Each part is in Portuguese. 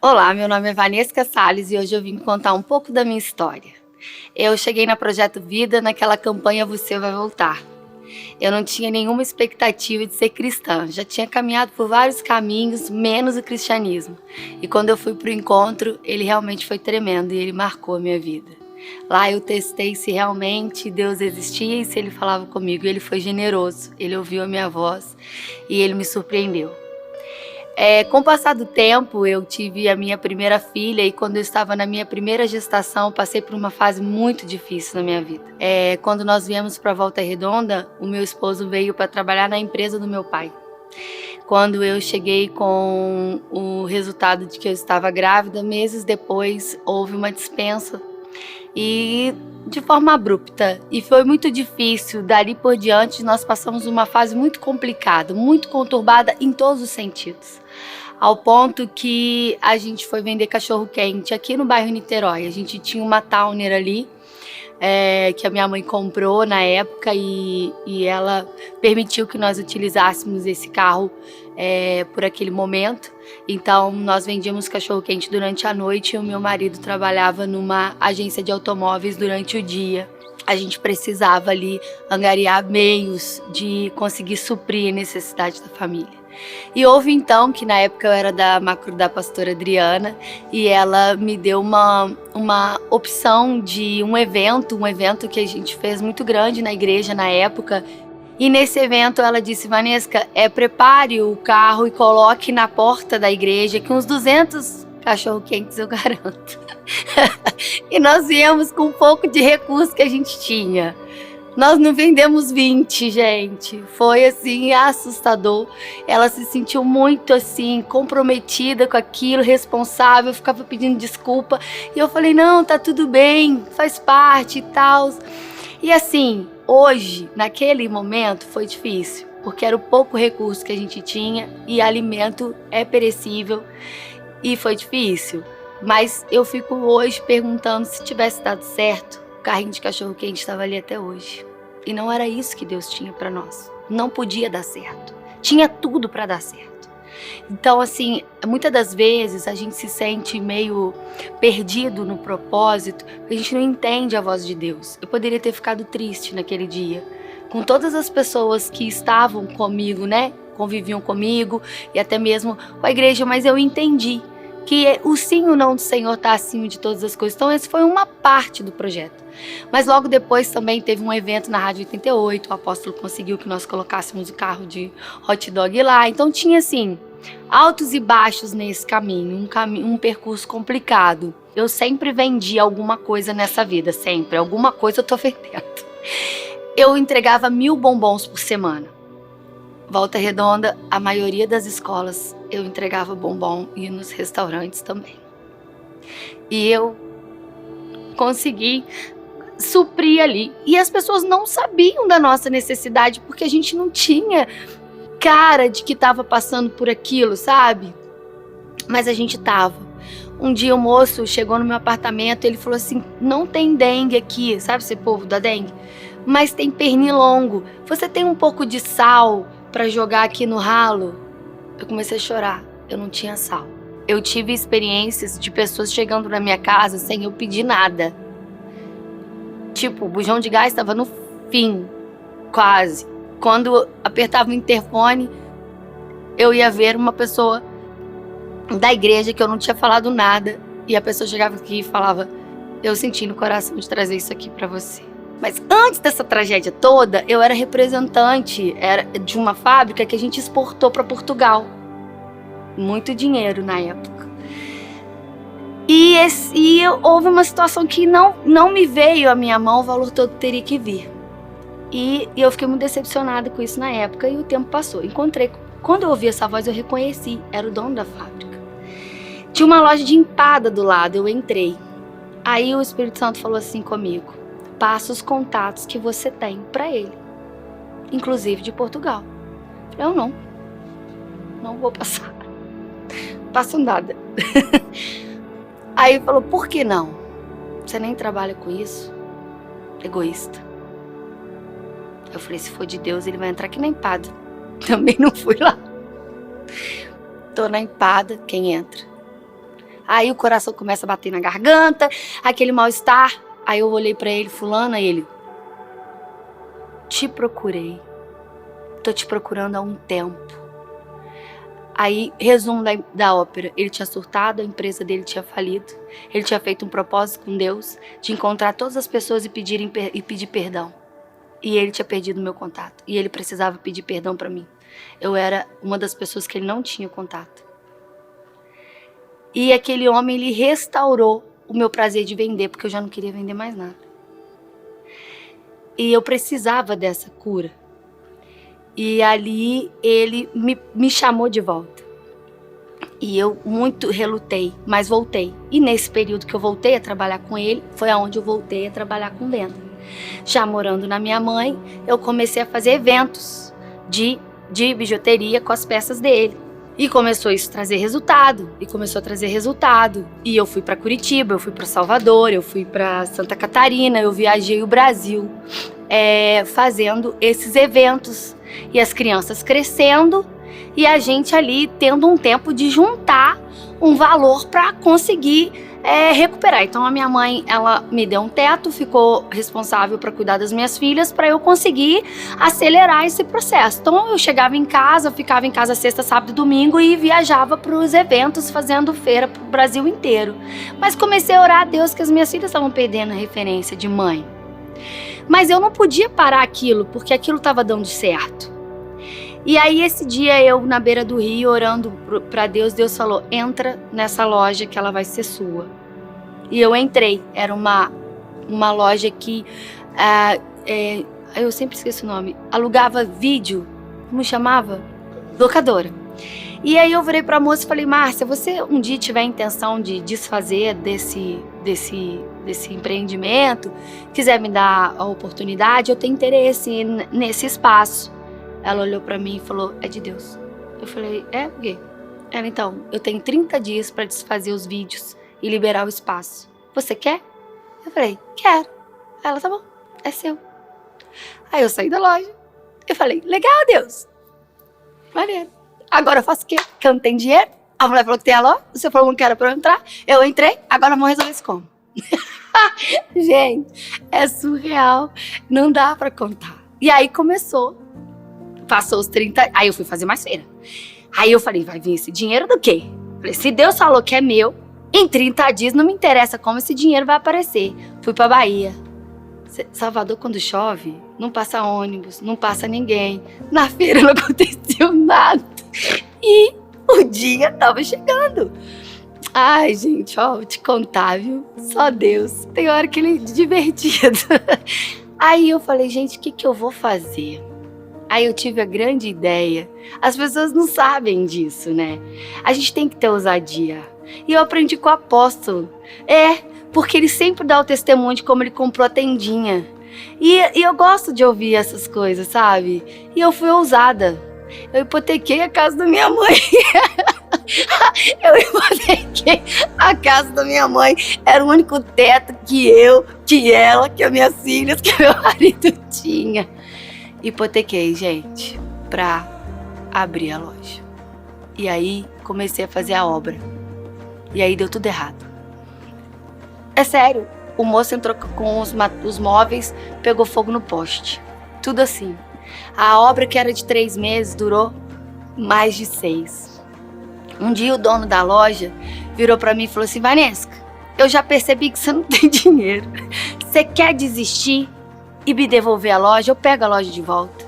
Olá, meu nome é Vanessa Salles e hoje eu vim contar um pouco da minha história. Eu cheguei na Projeto Vida naquela campanha Você Vai Voltar. Eu não tinha nenhuma expectativa de ser cristã, já tinha caminhado por vários caminhos, menos o cristianismo. E quando eu fui para o encontro, ele realmente foi tremendo e ele marcou a minha vida. Lá eu testei se realmente Deus existia e se Ele falava comigo. Ele foi generoso, Ele ouviu a minha voz e Ele me surpreendeu. Com o passar do tempo, eu tive a minha primeira filha e quando eu estava na minha primeira gestação, passei por uma fase muito difícil na minha vida. Quando nós viemos para Volta Redonda, o meu esposo veio para trabalhar na empresa do meu pai. Quando eu cheguei com o resultado de que eu estava grávida, meses depois houve uma dispensa e de forma abrupta. E foi muito difícil. Dali por diante, nós passamos uma fase muito complicada, muito conturbada em todos os sentidos. Ao ponto que a gente foi vender cachorro-quente aqui no bairro Niterói. A gente tinha uma Towner ali, que a minha mãe comprou na época e ela permitiu que nós utilizássemos esse carro por aquele momento. Então nós vendíamos cachorro-quente durante a noite e o meu marido trabalhava numa agência de automóveis durante o dia. A gente precisava ali angariar meios de conseguir suprir a necessidade da família. E houve então, que na época eu era da macro da pastora Adriana, e ela me deu uma opção de um evento que a gente fez muito grande na igreja na época. E nesse evento ela disse: Vanessa, prepare o carro e coloque na porta da igreja que uns 200 cachorro-quentes eu garanto. E nós viemos com um pouco de recurso que a gente tinha. Nós não vendemos 20, gente. Foi assim, assustador. Ela se sentiu muito assim, comprometida com aquilo, responsável, ficava pedindo desculpa. E eu falei, não, tá tudo bem, faz parte e tal. E assim, hoje, naquele momento, foi difícil, porque era o pouco recurso que a gente tinha e alimento é perecível e foi difícil. Mas eu fico hoje perguntando se tivesse dado certo, o carrinho de cachorro-quente estava ali até hoje. E não era isso que Deus tinha para nós. Não podia dar certo. Tinha tudo para dar certo. Então, assim, muitas das vezes a gente se sente meio perdido no propósito, porque a gente não entende a voz de Deus. Eu poderia ter ficado triste naquele dia, com todas as pessoas que estavam comigo, né? Conviviam comigo e até mesmo com a igreja, mas eu entendi que o sim e o não do Senhor está acima de todas as coisas. Então, essa foi uma parte do projeto. Mas logo depois também teve um evento na Rádio 88, o apóstolo conseguiu que nós colocássemos o carro de hot dog lá. Então tinha assim, altos e baixos nesse caminho, um percurso complicado. Eu sempre vendi alguma coisa nessa vida, sempre. Alguma coisa eu tô vendendo. Eu entregava 1000 bombons por semana. Volta Redonda, a maioria das escolas eu entregava bombom e nos restaurantes também. E eu consegui suprir ali. E as pessoas não sabiam da nossa necessidade, porque a gente não tinha cara de que estava passando por aquilo, sabe? Mas a gente tava. Um dia o moço chegou no meu apartamento e ele falou assim, não tem dengue aqui, sabe esse povo da dengue? Mas tem pernilongo. Você tem um pouco de sal para jogar aqui no ralo? Eu comecei a chorar. Eu não tinha sal. Eu tive experiências de pessoas chegando na minha casa sem eu pedir nada. Tipo, o bujão de gás estava no fim, quase. Quando apertava o interfone, eu ia ver uma pessoa da igreja que eu não tinha falado nada. E a pessoa chegava aqui e falava, eu senti no coração de trazer isso aqui para você. Mas antes dessa tragédia toda, eu era representante de uma fábrica que a gente exportou para Portugal. Muito dinheiro na época. E houve uma situação que não me veio à minha mão, o valor todo teria que vir. E eu fiquei muito decepcionada com isso na época e o tempo passou. Quando eu ouvi essa voz, eu reconheci, era o dono da fábrica. Tinha uma loja de empada do lado, eu entrei. Aí o Espírito Santo falou assim comigo, passa os contatos que você tem para ele, inclusive de Portugal. Eu não vou passar. Passo nada. Aí ele falou, por que não? Você nem trabalha com isso? Egoísta. Eu falei, se for de Deus, ele vai entrar aqui na empada. Também não fui lá. Tô na empada, quem entra? Aí o coração começa a bater na garganta, aquele mal-estar. Aí eu olhei pra ele, fulana, e ele... Te procurei. Tô te procurando há um tempo. Aí, resumo da ópera, ele tinha surtado, a empresa dele tinha falido, ele tinha feito um propósito com Deus de encontrar todas as pessoas e pedir perdão. E ele tinha perdido o meu contato, e ele precisava pedir perdão pra mim. Eu era uma das pessoas que ele não tinha contato. E aquele homem, ele restaurou o meu prazer de vender, porque eu já não queria vender mais nada. E eu precisava dessa cura. E ali ele me chamou de volta. E eu muito relutei, mas voltei. E nesse período que eu voltei a trabalhar com ele, foi aonde eu voltei a trabalhar com venda. Já morando na minha mãe, eu comecei a fazer eventos de bijuteria com as peças dele. E começou isso a trazer resultado, e eu fui para Curitiba, eu fui para Salvador, eu fui para Santa Catarina, eu viajei o Brasil fazendo esses eventos. E as crianças crescendo e a gente ali tendo um tempo de juntar um valor para conseguir recuperar. Então a minha mãe, ela me deu um teto, ficou responsável para cuidar das minhas filhas, para eu conseguir acelerar esse processo. Então eu chegava em casa, eu ficava em casa sexta, sábado e domingo e viajava para os eventos fazendo feira para o Brasil inteiro. Mas comecei a orar a Deus que as minhas filhas estavam perdendo a referência de mãe. Mas eu não podia parar aquilo, porque aquilo estava dando certo. E aí esse dia eu na beira do rio orando para Deus, Deus falou, entra nessa loja que ela vai ser sua. E eu entrei, era uma loja que, eu sempre esqueço o nome, alugava vídeo, como chamava? Locadora. E aí eu virei para a moça e falei, Márcia, você um dia tiver a intenção de desfazer desse empreendimento, quiser me dar a oportunidade, eu tenho interesse nesse espaço. Ela olhou pra mim e falou, é de Deus. Eu falei, por quê? Ela, então, eu tenho 30 dias pra desfazer os vídeos e liberar o espaço. Você quer? Eu falei, quero. Ela, tá bom, é seu. Aí eu saí da loja. Eu falei, legal, Deus. Maneiro. Agora eu faço o quê? Que eu não tenho dinheiro? A mulher falou que tem a loja, você falou que era pra eu entrar. Eu entrei, agora vamos resolver isso como? Gente, é surreal. Não dá pra contar. E aí começou. Passou os 30, aí eu fui fazer mais feira. Aí eu falei, vai vir esse dinheiro do quê? Falei, se Deus falou que é meu, em 30 dias não me interessa como esse dinheiro vai aparecer. Fui pra Bahia. Salvador, quando chove, não passa ônibus, não passa ninguém. Na feira não aconteceu nada. E o dia tava chegando. Ai, gente, vou te contar, viu? Só Deus. Tem hora que ele é divertido. Aí eu falei, gente, o que eu vou fazer? Aí eu tive a grande ideia. As pessoas não sabem disso, né? A gente tem que ter ousadia. E eu aprendi com o apóstolo. Porque ele sempre dá o testemunho de como ele comprou a tendinha. E eu gosto de ouvir essas coisas, sabe? E eu fui ousada. Eu hipotequei a casa da minha mãe. Eu hipotequei a casa da minha mãe. Era o único teto que eu, que ela, que as minhas filhas, que meu marido tinha. Hipotequei, gente, pra abrir a loja. E aí comecei a fazer a obra. E aí deu tudo errado. É sério, o moço entrou com os móveis, pegou fogo no poste. Tudo assim. A obra que era de 3 meses durou mais de 6. Um dia o dono da loja virou pra mim e falou assim, Vanesca, eu já percebi que você não tem dinheiro. Você quer desistir e me devolver a loja? Eu pego a loja de volta.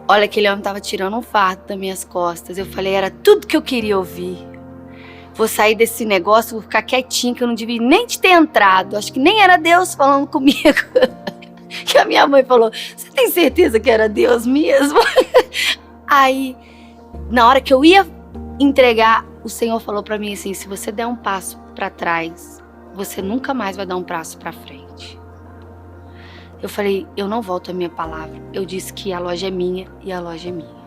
Olha, aquele homem tava tirando um fardo das minhas costas. Eu falei, era tudo que eu queria ouvir. Vou sair desse negócio, vou ficar quietinho, que eu não devia nem te ter entrado. Acho que nem era Deus falando comigo. Que a minha mãe falou, você tem certeza que era Deus mesmo? Aí, na hora que eu ia entregar, o Senhor falou pra mim assim, se você der um passo pra trás, você nunca mais vai dar um passo pra frente. Eu falei, eu não volto à minha palavra. Eu disse que a loja é minha e a loja é minha.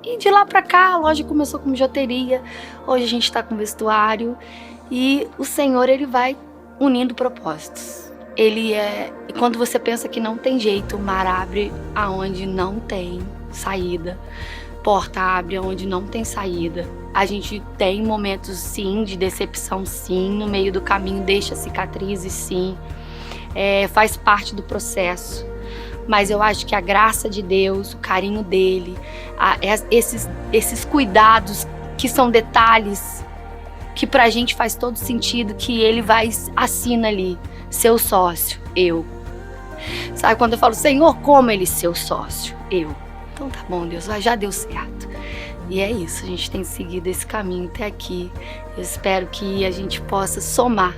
E de lá pra cá, a loja começou com bijuteria. Hoje a gente tá com vestuário. E o Senhor, Ele vai unindo propósitos. Ele quando você pensa que não tem jeito, o mar abre aonde não tem saída. porta abre onde não tem saída. A gente tem momentos, sim, de decepção, sim. No meio do caminho deixa cicatrizes, sim. Faz parte do processo. Mas eu acho que a graça de Deus, o carinho dele, esses cuidados que são detalhes que pra gente faz todo sentido, que ele assina ali, seu sócio, eu. Sabe quando eu falo, Senhor, como ele seu sócio? Eu. Então tá bom, Deus, já deu certo. E é isso, a gente tem seguido esse caminho até aqui. Eu espero que a gente possa somar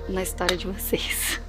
na história de vocês.